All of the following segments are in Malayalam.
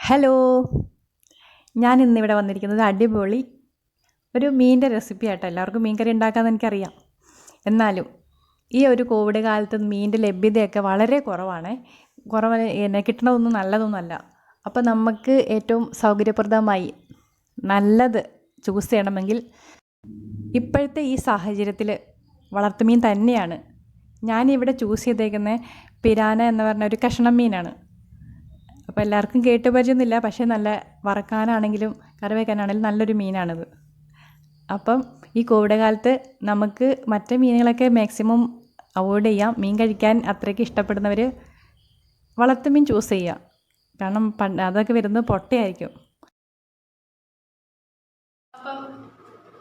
ഹലോ, ഞാൻ ഇന്നിവിടെ വന്നിരിക്കുന്നത് അടിപൊളി ഒരു മീനിൻ്റെ റെസിപ്പി ആട്ടോ. എല്ലാവർക്കും മീൻ കറി ഉണ്ടാക്കാമെന്ന് എനിക്കറിയാം. എന്നാലും ഈ ഒരു കോവിഡ് കാലത്ത് മീനിൻ്റെ ലഭ്യതയൊക്കെ വളരെ കുറവാണ്. കിട്ടണതൊന്നും നല്ലതൊന്നുമല്ല. അപ്പോൾ നമുക്ക് ഏറ്റവും സൗകര്യപ്രദമായി നല്ലത് ചൂസ് ചെയ്യണമെങ്കിൽ ഇപ്പോഴത്തെ ഈ സാഹചര്യത്തിൽ വളർത്തുമീൻ തന്നെയാണ്. ഞാനിവിടെ ചൂസ് ചെയ്തേക്കുന്നത് പിരാന എന്ന് പറഞ്ഞ ഒരു കഷ്ണം മീനാണ്. അപ്പോൾ എല്ലാവർക്കും കേട്ട് പരിചയമൊന്നുമില്ല, പക്ഷേ നല്ല വറക്കാനാണെങ്കിലും കറി വയ്ക്കാനാണെങ്കിലും നല്ലൊരു മീനാണിത്. അപ്പം ഈ കോവിഡ് കാലത്ത് നമുക്ക് മറ്റേ മീനുകളൊക്കെ മാക്സിമം അവോയ്ഡ് ചെയ്യാം. മീൻ കഴിക്കാൻ അത്രയ്ക്ക് ഇഷ്ടപ്പെടുന്നവർ വളർത്തുമീൻ ചൂസ് ചെയ്യുക. കാരണം അതൊക്കെ വരുന്നത് പൊട്ടയായിരിക്കും. അപ്പം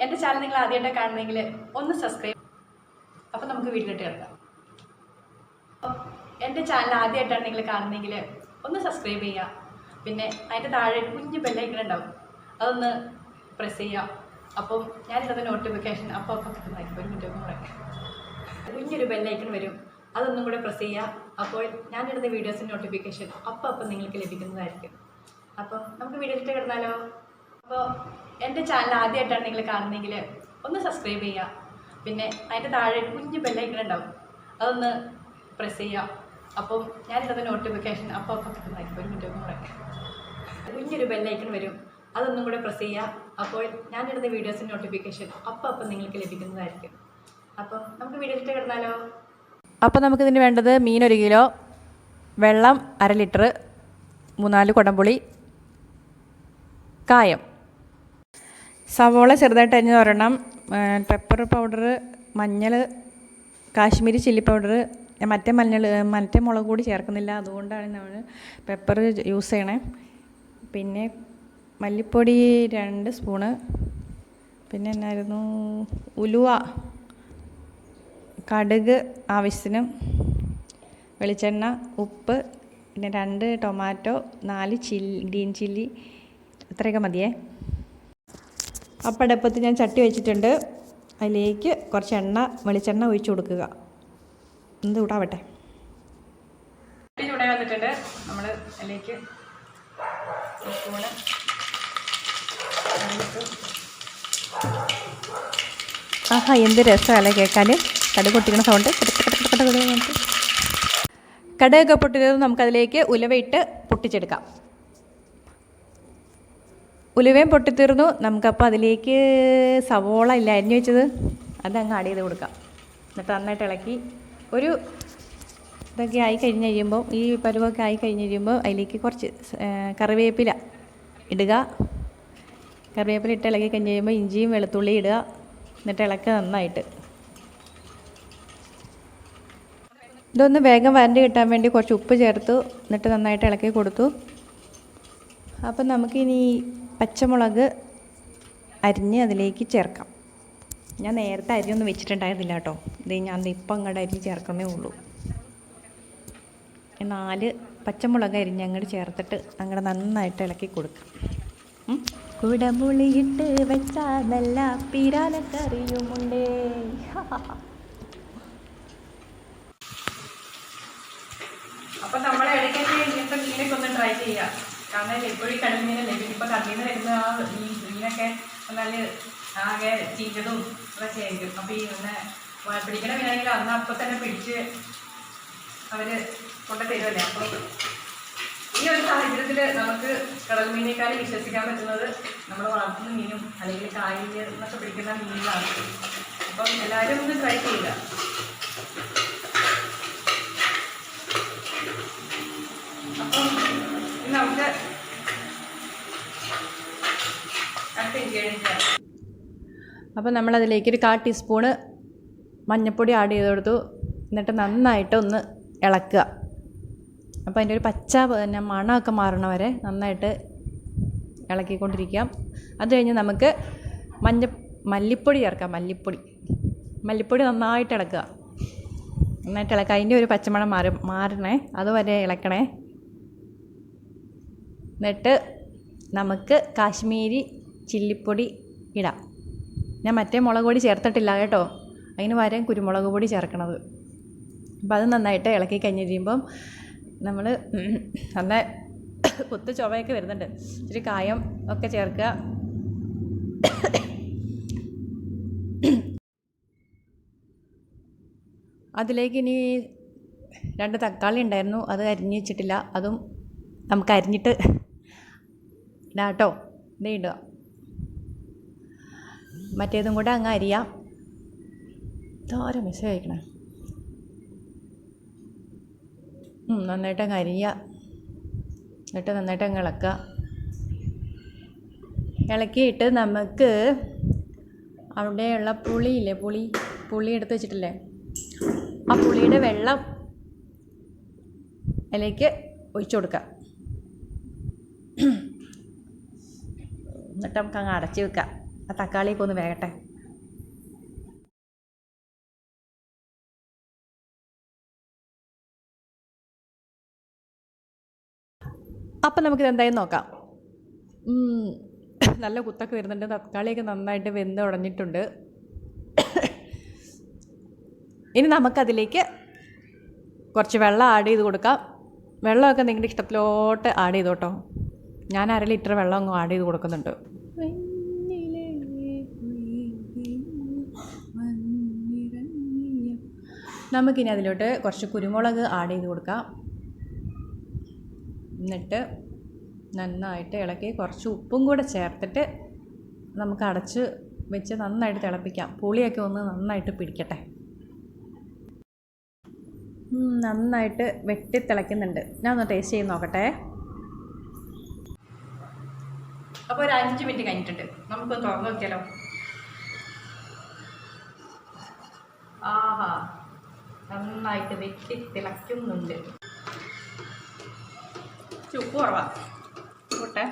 എൻ്റെ ചാനൽ നിങ്ങൾ ആദ്യമായിട്ട് കാണുന്നെങ്കിൽ ഒന്ന് സബ്സ്ക്രൈബ്. അപ്പം നമുക്ക് വീട്ടിലിട്ട് കിടക്കാം. അപ്പം എൻ്റെ ചാനൽ ആദ്യമായിട്ടാണ് നിങ്ങൾ കാണുന്നെങ്കിൽ ഒന്ന് സബ്സ്ക്രൈബ് ചെയ്യുക. പിന്നെ അതിൻ്റെ താഴെ കുഞ്ഞ് ബെല്ലൈക്കൺ ഉണ്ടാവും, അതൊന്ന് പ്രസ് ചെയ്യുക. അപ്പം ഞാനിടുന്ന നോട്ടിഫിക്കേഷൻ അപ്പോൾ കിട്ടുന്നതായിരിക്കും. ഒരു മിനിറ്റ് കൂടെ കുഞ്ഞൊരു ബെല്ലൈക്കൺ വരും, അതൊന്നും കൂടെ പ്രസ് ചെയ്യുക. അപ്പോൾ ഞാനിടുന്ന വീഡിയോസിൻ്റെ നോട്ടിഫിക്കേഷൻ അപ്പം നിങ്ങൾക്ക് ലഭിക്കുന്നതായിരിക്കും. അപ്പം നമുക്ക് വീഡിയോയിലിട്ട് കിടന്നാലോ. അപ്പോൾ എൻ്റെ ചാനൽ ആദ്യമായിട്ടാണ് നിങ്ങൾ കാണുന്നെങ്കിൽ ഒന്ന് സബ്സ്ക്രൈബ് ചെയ്യുക. പിന്നെ അതിൻ്റെ താഴെ കുഞ്ഞ് ബെല്ലൈക്കൺ ഉണ്ടാവും, അതൊന്ന് പ്രസ് ചെയ്യുക. അപ്പം ഞാനിടുന്ന നോട്ടിഫിക്കേഷൻ അപ്പോൾ കിട്ടുന്നതായിരിക്കും. ഒരു മിനിറ്റ് കൂടെ കുഞ്ഞൊരു ബെല്ലൈക്കൺ വരും, അതൊന്നും കൂടെ പ്രസ് ചെയ്യുക. അപ്പോൾ ഞാനിടുന്ന വീഡിയോസിൻ്റെ നോട്ടിഫിക്കേഷൻ അപ്പം നിങ്ങൾക്ക് ലഭിക്കുന്നതായിരിക്കും. അപ്പം നമുക്ക് വീഡിയോയിലിട്ട് കിടന്നാലോ. അപ്പോൾ നമുക്കിതിന് വേണ്ടത് മീൻ 1 കിലോ, വെള്ളം 1/2 ലിറ്റർ, 3-4 കുടംപുളി, കായം, സവോള ചെറുതായിട്ട് അരിഞ്ഞ് ഒരെണ്ണം, പെപ്പർ പൗഡർ, മഞ്ഞൾ, കാശ്മീരി ചില്ലി പൗഡർ. മറ്റേ മുളക് കൂടി ചേർക്കുന്നില്ല, അതുകൊണ്ടാണ് നമ്മൾ പെപ്പർ യൂസ് ചെയ്യണേ. പിന്നെ മല്ലിപ്പൊടി 2 സ്പൂണ്, പിന്നെ എന്നായിരുന്നു, ഉലുവ, കടുക് ആവശ്യത്തിന്, വെളിച്ചെണ്ണ, ഉപ്പ്, പിന്നെ 2 ടൊമാറ്റോ, 4 ഗ്രീൻ ചില്ലി, ഇത്രയൊക്കെ മതിയേ. അപ്പം അടുപ്പത്ത് ഞാൻ ചട്ടി വെച്ചിട്ടുണ്ട്. അതിലേക്ക് കുറച്ച് വെളിച്ചെണ്ണ ഒഴിച്ചു കൊടുക്കുക. എന്ത് ചൂടാവട്ടെ. ചൂടായി വന്നിട്ടുണ്ട്. നമ്മൾ അതിലേക്ക് സ്പൂണ് ആഹാ, എന്ത് രസമല്ലേ കേൾക്കാൻ. കടുക് പൊട്ടിക്കണ സൗണ്ട്. കടുകൊക്കെ പൊട്ടിയത് നമുക്കതിലേക്ക് ഉലുവയിട്ട് പൊട്ടിച്ചെടുക്കാം. ഉലുവയും പൊട്ടിത്തീർന്നു. നമുക്കപ്പോൾ അതിലേക്ക് സവോള ഇല്ല അരിഞ്ഞു വെച്ചത്, അതങ്ങ് ആഡ് ചെയ്ത് കൊടുക്കാം. എന്നിട്ട് നന്നായിട്ട് ഇളക്കി ഒരു ഇതൊക്കെ ആയി കഴിഞ്ഞ് കഴിയുമ്പോൾ, ഈ പരുവൊക്കെ ആയി കഴിഞ്ഞ് കഴിയുമ്പോൾ അതിലേക്ക് കുറച്ച് കറിവേപ്പില ഇടുക. കറിവേപ്പില ഇട്ട് ഇളക്കി കഴിഞ്ഞ് കഴിയുമ്പോൾ ഇഞ്ചിയും വെളുത്തുള്ളി ഇടുക. എന്നിട്ട് ഇളക്കുക നന്നായിട്ട്. ഇതൊന്ന് വേഗം വരണ്ട് കിട്ടാൻ വേണ്ടി കുറച്ച് ഉപ്പ് ചേർത്തു. എന്നിട്ട് നന്നായിട്ട് ഇളക്കി കൊടുത്തു. അപ്പം നമുക്കിനി പച്ചമുളക് അരിഞ്ഞ് അതിലേക്ക് ചേർക്കാം. ഞാൻ നേരത്തെ അരിയൊന്നും വെച്ചിട്ടുണ്ടായിരുന്നില്ല കേട്ടോ. ഇത് ഞാൻ ഇപ്പം അങ്ങോട്ട് അരിഞ്ഞ് ചേർക്കണേ ഉള്ളൂ. 4 പച്ചമുളക് അരിഞ്ഞ് അങ്ങോട്ട് ചേർത്തിട്ട് അങ്ങോട്ട് നന്നായിട്ട് ഇളക്കി കൊടുക്കാം. കുടമുളിയിട്ട് വെച്ചാൽ നല്ല പിരാനക്കറിയുമുണ്ടേ. അപ്പം നമ്മൾ ഇടയ്ക്കൊക്കെ ഇങ്ങനത്തെ മീനൊക്കെ ഒന്ന് ട്രൈ ചെയ്യാം. കാരണം എപ്പോഴും കടൽ മീനല്ലേ. ഇപ്പോൾ കടലിൽ നിന്ന് വരുന്ന ആ മീനൊക്കെ നല്ല ആകെ ചീറ്റതും അതൊക്കെ ആയിരിക്കും. അപ്പോൾ ഈ പിടിക്കണ മീനാണെങ്കിൽ അന്ന് അപ്പം തന്നെ പിടിച്ച് അവർ കൊണ്ടു തരുമല്ലേ. അപ്പോൾ ഈ ഒരു സാഹചര്യത്തിൽ നമുക്ക് കടൽ മീനേക്കാളും വിശ്വസിക്കാൻ പറ്റുന്നത് നമ്മൾ വളർത്തുന്ന മീനും അല്ലെങ്കിൽ കായലിൽ നിന്നൊക്കെ പിടിക്കുന്ന മീനുകളാണ്. അപ്പം എല്ലാവരും ഒന്ന് ട്രൈ ചെയ്യുക. അപ്പം നമുക്ക് അടുത്ത ഇൻഗ്രീഡിയൻസ്. അപ്പോൾ നമ്മളതിലേക്ക് ഒരു 1/4 ടീസ്പൂണ് മഞ്ഞൾപ്പൊടി ആഡ് ചെയ്ത് കൊടുത്തു. എന്നിട്ട് നന്നായിട്ട് ഒന്ന് ഇളക്കുക. അപ്പോൾ അതിൻ്റെ ഒരു പച്ച മണമൊക്കെ മാറണ വരെ നന്നായിട്ട് ഇളക്കിക്കൊണ്ടിരിക്കാം. അത് കഴിഞ്ഞ് നമുക്ക് മല്ലിപ്പൊടി ചേർക്കാം. മല്ലിപ്പൊടി നന്നായിട്ട് ഇളക്കുക. അതിൻ്റെ ഒരു പച്ചമണം മാറണേ, അതുവരെ ഇളക്കണേ. എന്നിട്ട് നമുക്ക് കാശ്മീരി ചില്ലിപ്പൊടി ഇടാം. ഞാൻ മറ്റേ മുളക് പൊടി ചേർത്തിട്ടില്ല കേട്ടോ, അതിന് പകരം കുരുമുളക് പൊടി ചേർക്കണത്. അപ്പോൾ അത് നന്നായിട്ട് ഇളക്കി കഴിഞ്ഞ് കഴിയുമ്പം നമ്മൾ നന്നായി കുത്ത് ചുവയൊക്കെ വരുന്നുണ്ട്. ഇച്ചിരി കായം ഒക്കെ ചേർക്കുക. അതിലേക്ക് ഇനി 2 തക്കാളി ഉണ്ടായിരുന്നു, അത് അരിഞ്ഞ് വെച്ചിട്ടില്ല. അതും നമുക്ക് അരിഞ്ഞിട്ട് ഇടാം കേട്ടോ. ഇതേ ഇടുക. മറ്റേതും കൂടെ അങ്ങ് അരിയാം. ഇതാരും മെസ്സേജ് അയക്കണേ. നന്നായിട്ട് അങ്ങ് അരിയുക. എന്നിട്ട് നന്നായിട്ട് അങ്ങ് ഇളക്കുക. ഇളക്കിയിട്ട് നമുക്ക് അവിടെയുള്ള പുളിയില്ലേ, പുളി എടുത്ത് വെച്ചിട്ടില്ലേ, ആ പുളിയുടെ വെള്ളം അതിലേക്ക് ഒഴിച്ചു കൊടുക്കുക. എന്നിട്ട് നമുക്ക് അങ്ങ് അടച്ച് വെക്കാം. ആ തക്കാളിയൊക്കെ ഒന്ന് വേകട്ടെ. അപ്പം നമുക്കിത് എന്തായാലും നോക്കാം. നല്ല കുത്തൊക്കെ വരുന്നുണ്ട്. തക്കാളിയൊക്കെ നന്നായിട്ട് വെന്ത് ഉടഞ്ഞിട്ടുണ്ട്. ഇനി നമുക്കതിലേക്ക് കുറച്ച് വെള്ളം ആഡ് ചെയ്ത് കൊടുക്കാം. വെള്ളമൊക്കെ നിങ്ങളുടെ ഇഷ്ടത്തിലോട്ട് ആഡ് ചെയ്തോ കേട്ടോ. ഞാൻ 1/2 ലിറ്റർ വെള്ളം അങ്ങ് ആഡ് ചെയ്ത് കൊടുക്കുന്നുണ്ട്. നമുക്കിനി അതിലോട്ട് കുറച്ച് കുരുമുളക് ആഡ് ചെയ്ത് കൊടുക്കാം. എന്നിട്ട് നന്നായിട്ട് ഇളക്കി കുറച്ച് ഉപ്പും കൂടെ ചേർത്തിട്ട് നമുക്ക് അടച്ച് വെച്ച് നന്നായിട്ട് തിളപ്പിക്കാം. പുളിയൊക്കെ ഒന്ന് നന്നായിട്ട് പിടിക്കട്ടെ. നന്നായിട്ട് വെട്ടി തിളയ്ക്കുന്നുണ്ട്. ഞാൻ ഒന്ന് ടേസ്റ്റ് ചെയ്ത് നോക്കട്ടെ. അപ്പോൾ ഒരു 5 മിനിറ്റ് കഴിഞ്ഞിട്ടുണ്ട്. നമുക്കൊന്ന് തുറന്ന് നോക്കിയാലോ. ആഹാ, നന്നായിട്ട് വെട്ടി തിളയ്ക്കുന്നുണ്ട്. ഉപ്പ് കുറവാണ് കൂട്ടെ.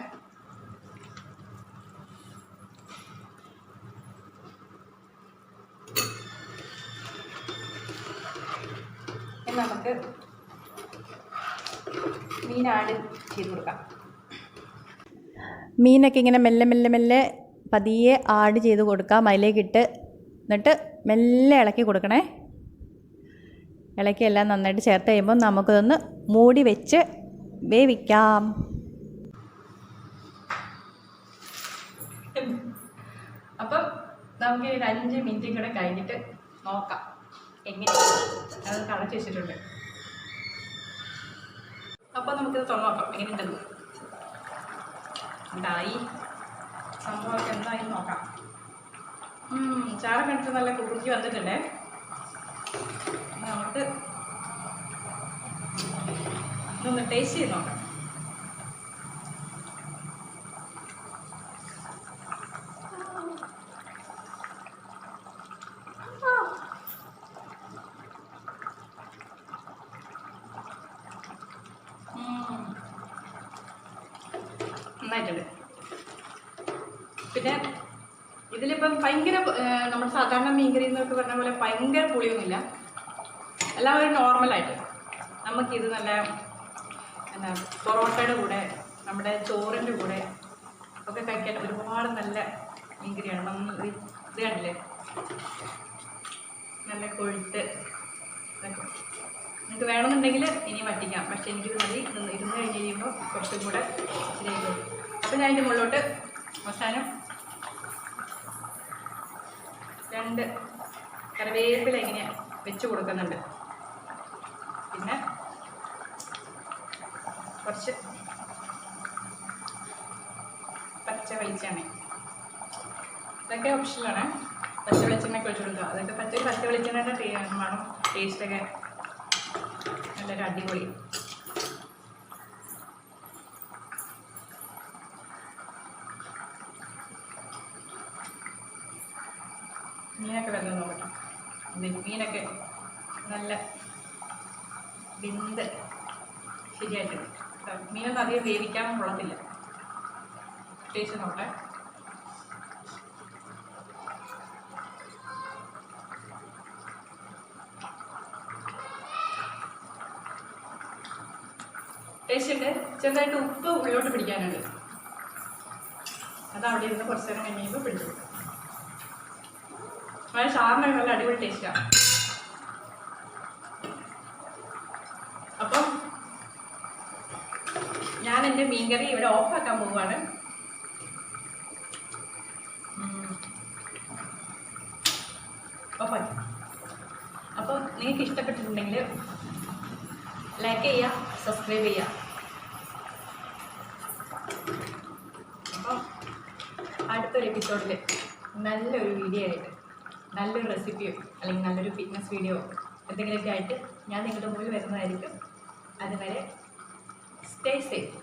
നമുക്ക് മീൻ ആഡ് ചെയ്ത് കൊടുക്കാം. മീനൊക്കെ ഇങ്ങനെ മെല്ലെ മെല്ലെ മെല്ലെ പതിയെ ആഡ് ചെയ്ത് കൊടുക്കാം അതിലേക്കിട്ട്. എന്നിട്ട് മെല്ലെ ഇളക്കി കൊടുക്കണേ. ഇളക്കി എല്ലാം നന്നായിട്ട് ചേർത്ത് കഴിയുമ്പോൾ നമുക്കതൊന്ന് മൂടി വെച്ച് വേവിക്കാം. അപ്പം നമുക്ക് ഒരു 5 മിനിറ്റും കൂടെ കഴിഞ്ഞിട്ട് നോക്കാം എങ്ങനെയാണ്. അത് കളച്ച് വെച്ചിട്ടുണ്ട്. അപ്പം നമുക്കിത് തുറന്ന് നോക്കാം എങ്ങനെയുണ്ടെന്ന്. എന്തായി സംഭവമൊക്കെ എന്തായി നോക്കാം. ചാറ് കണ്ടിട്ട് നല്ല കുറുക്കി വന്നിട്ടുണ്ടേ. നമുക്ക് ഇതൊന്ന് ടേസ്റ്റ് ചെയ്ത് നോക്കാം. നന്നായിട്ടുണ്ട്. പിന്നെ ഇതിലിപ്പം ഭയങ്കര നമ്മൾ സാധാരണ മീൻകറി എന്നൊക്കെ പറഞ്ഞ പോലെ ഭയങ്കര പുളിയൊന്നുമില്ല. എല്ലാം ഒരു നോർമലായിട്ട് നമുക്കിത് നല്ല എന്താ പൊറോട്ടയുടെ കൂടെ നമ്മുടെ ചോറിൻ്റെ കൂടെ ഒക്കെ കഴിക്കാൻ ഒരുപാട് നല്ല മീൻകറിയാണ്. ഇത് കണ്ടില്ലേ, നല്ല കൊഴുത്ത്. നിങ്ങൾക്ക് വേണമെന്നുണ്ടെങ്കിൽ ഇനി വറ്റിക്കാം. പക്ഷേ എനിക്കിത് മതി. ഇരുന്ന് കഴിഞ്ഞ് കഴിയുമ്പോൾ കുറച്ചും കൂടെ ശരിയായി. അപ്പോൾ ഞാൻ അതിൻ്റെ മുകളിലോട്ട് അവസാനം 2 കറിവേപ്പില ഇങ്ങനെ വെച്ച് കൊടുക്കുന്നുണ്ട്. പിന്നെ കുറച്ച് പച്ച വെളിച്ചെണ്ണ. ഇതൊക്കെ ഓപ്ഷനിലാണ്. പച്ച വെളിച്ചെണ്ണയൊക്കെ ഒഴിച്ച് കൊടുക്കുക. അതൊക്കെ പച്ച വെളിച്ചെണ്ണയുടെ മണം ടേസ്റ്റൊക്കെ നല്ലൊരു അടിപൊളി. മീനൊക്കെ വെള്ളം നോക്കട്ടെ. മീനൊക്കെ നല്ല വെന്ത് ശരിയായിട്ട്. മീനൊന്നും അധികം വേവിക്കാൻ കൊള്ളത്തില്ല. ടേസ്റ്റ് നോക്കട്ടെ. ടേസ്റ്റ് ഉണ്ട്. ചെറുതായിട്ട് ഉപ്പ് ഉള്ളിലോട്ട് പിടിക്കാനുണ്ട്. അത് അവിടെ ഇരുന്ന് കുറച്ച് നേരം കഴിയുമ്പോൾ പിടിച്ചു. വളരെ ഷാറിനൊക്കെ നല്ല അടിപൊളി ടേസ്റ്റാണ്. അപ്പം ഞാൻ എൻ്റെ മീൻകറി ഇവിടെ ഓഫാക്കാൻ പോവുകയാണ്. ഓഫാക്കി. അപ്പോൾ നിങ്ങൾക്ക് ഇഷ്ടപ്പെട്ടിട്ടുണ്ടെങ്കിൽ ലൈക്ക് ചെയ്യുക, സബ്സ്ക്രൈബ് ചെയ്യുക. അപ്പോൾ അടുത്തൊരു എപ്പിസോഡിൽ നല്ലൊരു വീഡിയോ ആയിട്ട്, നല്ലൊരു റെസിപ്പിയോ അല്ലെങ്കിൽ നല്ലൊരു ഫിറ്റ്നസ് വീഡിയോ എന്തെങ്കിലുമൊക്കെ ആയിട്ട് ഞാൻ നിങ്ങളുടെ മുന്നിൽ വരുന്നതായിരിക്കും. അതുവരെ സ്റ്റേ സേഫ്.